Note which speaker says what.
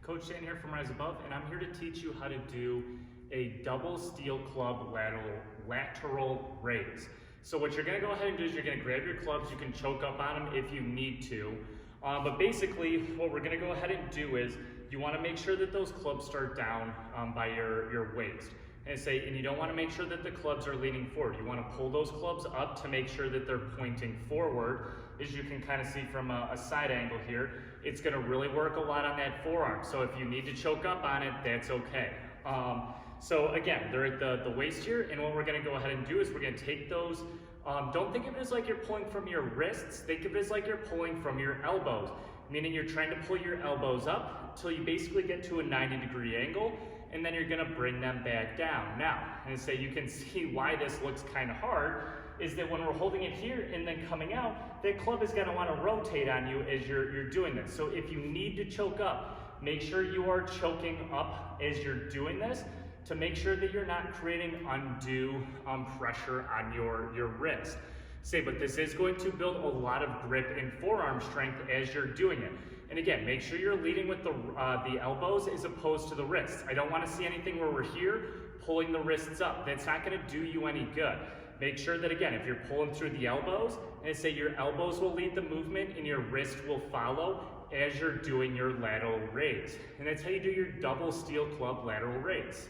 Speaker 1: Coach Dan here from Rise Above, and I'm here to teach you how to do a double steel club lateral raise. So what you're going to go ahead and do is you're going to grab your clubs. You can choke up on them if you need to. But basically what we're going to go ahead and do is you want to make sure that those clubs start down by your waist. And you don't want to make sure that the clubs are leaning forward. You want to pull those clubs up to make sure that they're pointing forward. As you can kind of see from a side angle here, it's going to really work a lot on that forearm. So if you need to choke up on it, that's okay. So again, they're at the waist here, and what we're going to go ahead and do is we're going to take those. Don't think of it as like you're pulling from your wrists. Think of it as like you're pulling from your elbows, meaning you're trying to pull your elbows up until you basically get to a 90-degree angle, and then you're going to bring them back down. Now, you can see why this looks kind of hard is that when we're holding it here and then coming out, that club is going to want to rotate on you as you're doing this. So if you need to choke up, make sure you are choking up as you're doing this to make sure that you're not creating undue pressure on your wrist. But this is going to build a lot of grip and forearm strength as you're doing it. And again, make sure you're leading with the elbows as opposed to the wrists. I don't want to see anything where we're here pulling the wrists up. That's not going to do you any good. Make sure that, again, if you're pulling through the elbows, your elbows will lead the movement and your wrist will follow as you're doing your lateral raise. And that's how you do your double steel club lateral raise.